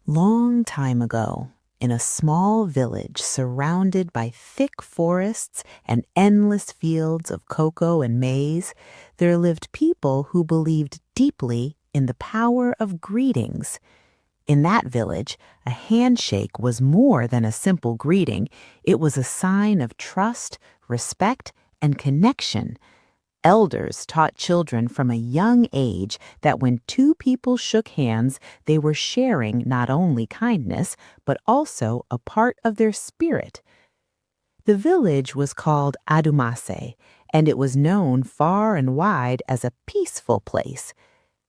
Long time ago, in a small village surrounded by thick forests and endless fields of cocoa and maize, there lived people who believed deeply in the power of greetings. In that village, a handshake was more than a simple greeting. It was a sign of trust, respect, and connection. Elders taught children from a young age that when two people shook hands, they were sharing not only kindness, but also a part of their spirit. The village was called Adumase, and it was known far and wide as a peaceful place.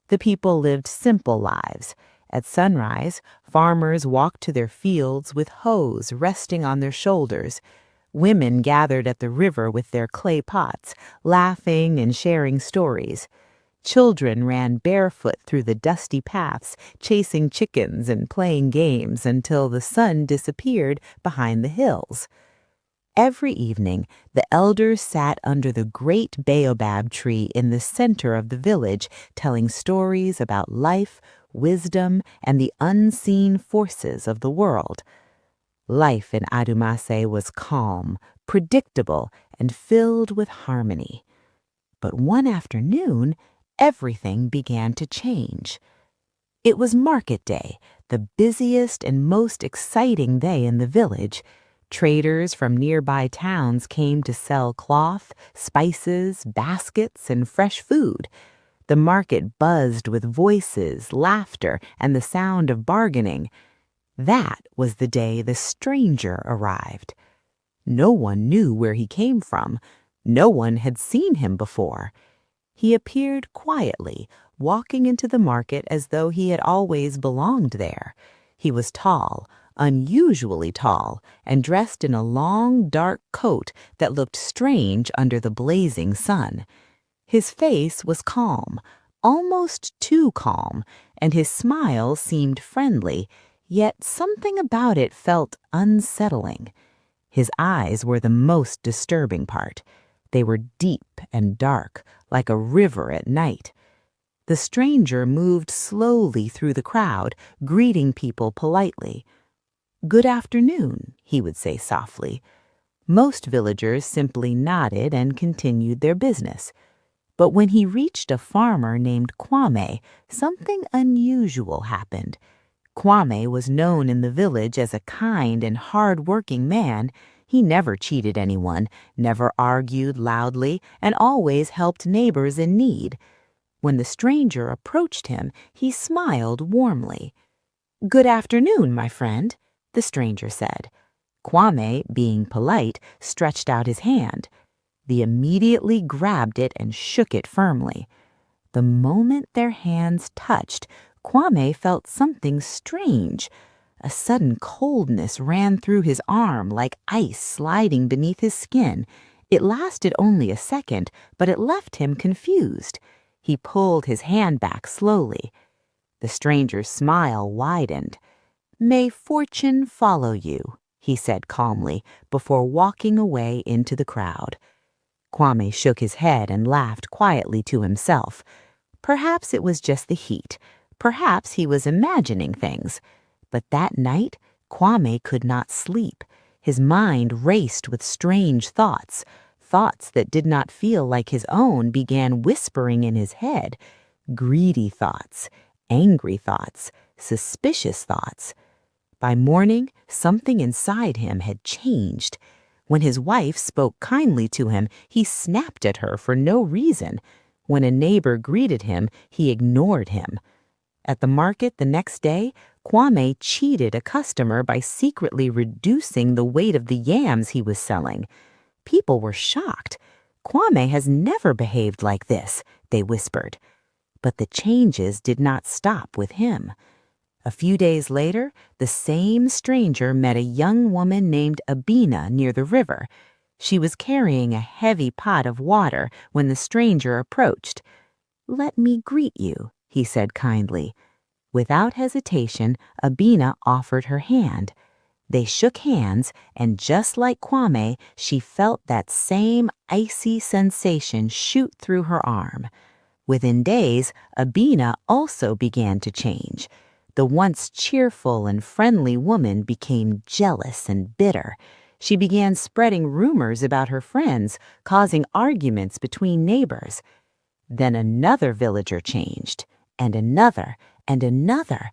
The people lived simple lives. At sunrise, farmers walked to their fields with hoes resting on their shoulders. Women gathered at the river with their clay pots, laughing and sharing stories. Children ran barefoot through the dusty paths, chasing chickens and playing games until the sun disappeared behind the hills. Every evening, the elders sat under the great baobab tree in the center of the village, telling stories about life, wisdom, and the unseen forces of the world. Life in Adumase was calm, predictable, and filled with harmony. But one afternoon, everything began to change. It was market day, the busiest and most exciting day in the village. Traders from nearby towns came to sell cloth, spices, baskets, and fresh food. The market buzzed with voices, laughter, and the sound of bargaining. That was the day the stranger arrived. No one knew where he came from. No one had seen him before. He appeared quietly, walking into the market as though he had always belonged there. He was tall, unusually tall, and dressed in a long, dark coat that looked strange under the blazing sun. His face was calm, almost too calm, and his smile seemed friendly, yet something about it felt unsettling. His eyes were the most disturbing part. They were deep and dark, like a river at night. The stranger moved slowly through the crowd, greeting people politely. "Good afternoon," he would say softly. Most villagers simply nodded and continued their business. But when he reached a farmer named Kwame, something unusual happened. Kwame was known in the village as a kind and hard-working man. He never cheated anyone, never argued loudly, and always helped neighbors in need. When the stranger approached him, he smiled warmly. "Good afternoon, my friend," the stranger said. Kwame, being polite, stretched out his hand. He immediately grabbed it and shook it firmly. The moment their hands touched, Kwame felt something strange. A sudden coldness ran through his arm like ice sliding beneath his skin. It lasted only a second, but it left him confused. He pulled his hand back slowly. The stranger's smile widened. "May fortune follow you," he said calmly, before walking away into the crowd. Kwame shook his head and laughed quietly to himself. Perhaps it was just the heat. Perhaps he was imagining things. But that night, Kwame could not sleep. His mind raced with strange thoughts. Thoughts that did not feel like his own began whispering in his head. Greedy thoughts, angry thoughts, suspicious thoughts. By morning, something inside him had changed. When his wife spoke kindly to him, he snapped at her for no reason. When a neighbor greeted him, he ignored him. At the market the next day, Kwame cheated a customer by secretly reducing the weight of the yams he was selling. People were shocked. "Kwame has never behaved like this," they whispered. But the changes did not stop with him. A few days later, the same stranger met a young woman named Abina near the river. She was carrying a heavy pot of water when the stranger approached. "Let me greet you," he said kindly. Without hesitation, Abina offered her hand. They shook hands, and just like Kwame, she felt that same icy sensation shoot through her arm. Within days, Abina also began to change. The once cheerful and friendly woman became jealous and bitter. She began spreading rumors about her friends, causing arguments between neighbors. Then another villager changed, and another, and another.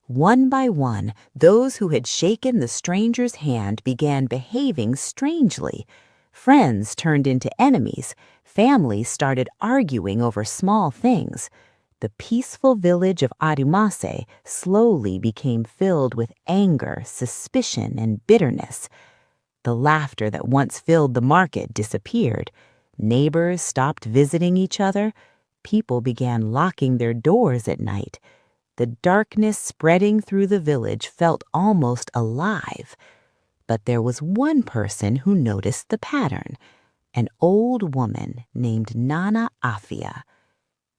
One by one, those who had shaken the stranger's hand began behaving strangely. Friends turned into enemies. Families started arguing over small things. The peaceful village of Arumase slowly became filled with anger, suspicion, and bitterness. The laughter that once filled the market disappeared. Neighbors stopped visiting each other. People began locking their doors at night. The darkness spreading through the village felt almost alive. But there was one person who noticed the pattern, an old woman named Nana Afia.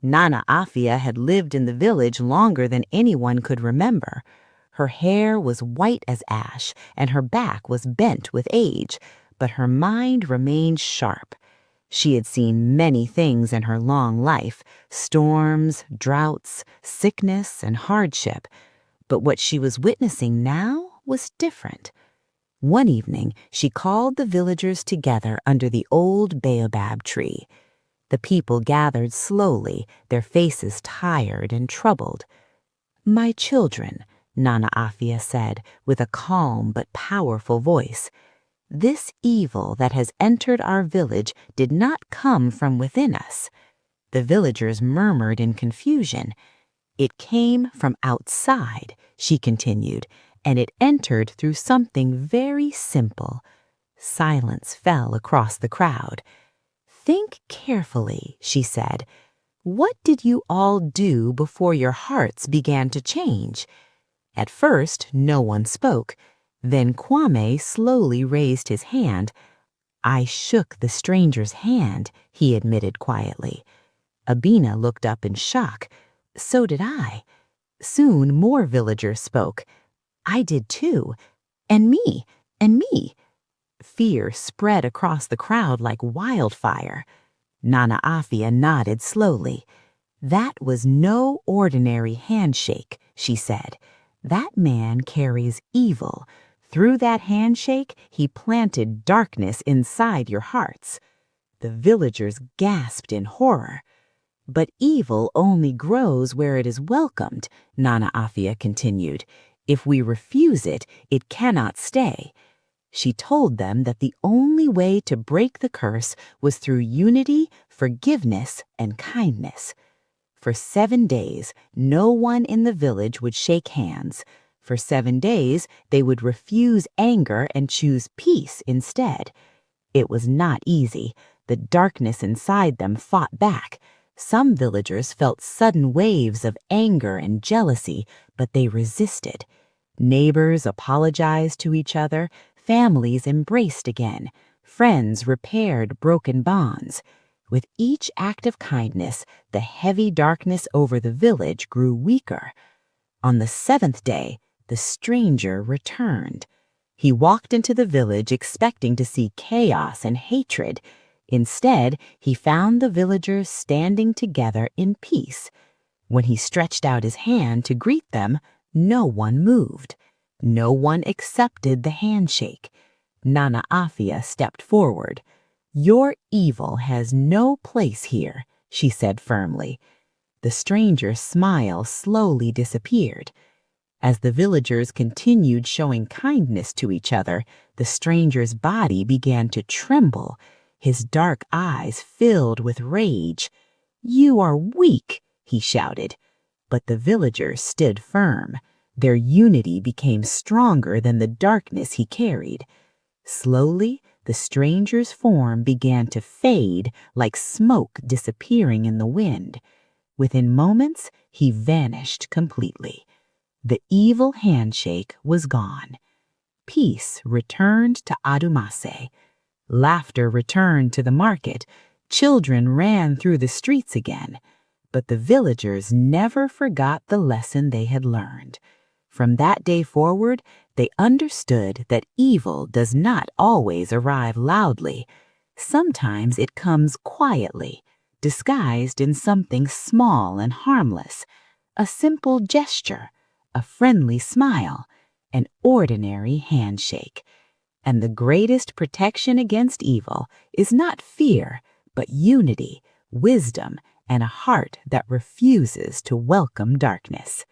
Nana Afia had lived in the village longer than anyone could remember. Her hair was white as ash, and her back was bent with age, but her mind remained sharp. She had seen many things in her long life: storms, droughts, sickness, and hardship. But what she was witnessing now was different. One evening, she called the villagers together under the old baobab tree. The people gathered slowly, their faces tired and troubled. "My children," Nana Afia said with a calm but powerful voice, "this evil that has entered our village did not come from within us." The villagers murmured in confusion. "It came from outside," she continued, "and it entered through something very simple." Silence fell across the crowd. "Think carefully," she said. "What did you all do before your hearts began to change?" At first, no one spoke. Then Kwame slowly raised his hand. "I shook the stranger's hand," he admitted quietly. Abina looked up in shock. "So did I." Soon more villagers spoke. "I did too. And me. And me." Fear spread across the crowd like wildfire. Nana Afia nodded slowly. "That was no ordinary handshake," she said. "That man carries evil. Through that handshake, he planted darkness inside your hearts." The villagers gasped in horror. "But evil only grows where it is welcomed," Nana Afia continued. "If we refuse it, it cannot stay." She told them that the only way to break the curse was through unity, forgiveness, and kindness. For 7 days, no one in the village would shake hands. For 7 days, they would refuse anger and choose peace instead. It was not easy. The darkness inside them fought back. Some villagers felt sudden waves of anger and jealousy, but they resisted. Neighbors apologized to each other. Families embraced again. Friends repaired broken bonds. With each act of kindness, the heavy darkness over the village grew weaker. On the 7th day, the stranger returned. He walked into the village expecting to see chaos and hatred. Instead, he found the villagers standing together in peace. When he stretched out his hand to greet them, no one moved. No one accepted the handshake. Nana Afia stepped forward. "Your evil has no place here," she said firmly. The stranger's smile slowly disappeared. As the villagers continued showing kindness to each other, the stranger's body began to tremble. His dark eyes filled with rage. "You are weak," he shouted. But the villagers stood firm. Their unity became stronger than the darkness he carried. Slowly, the stranger's form began to fade like smoke disappearing in the wind. Within moments, he vanished completely. The evil handshake was gone. Peace returned to Arumase. Laughter returned to the market. Children ran through the streets again. But the villagers never forgot the lesson they had learned. From that day forward, they understood that evil does not always arrive loudly. Sometimes it comes quietly, disguised in something small and harmless, a simple gesture, a friendly smile, an ordinary handshake. And the greatest protection against evil is not fear, but unity, wisdom, and a heart that refuses to welcome darkness.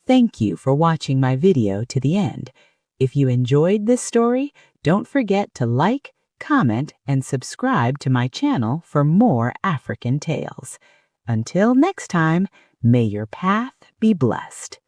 Thank you for watching my video to the end. If you enjoyed this story, don't forget to like, comment, and subscribe to my channel for more African tales. Until next time, may your path be blessed.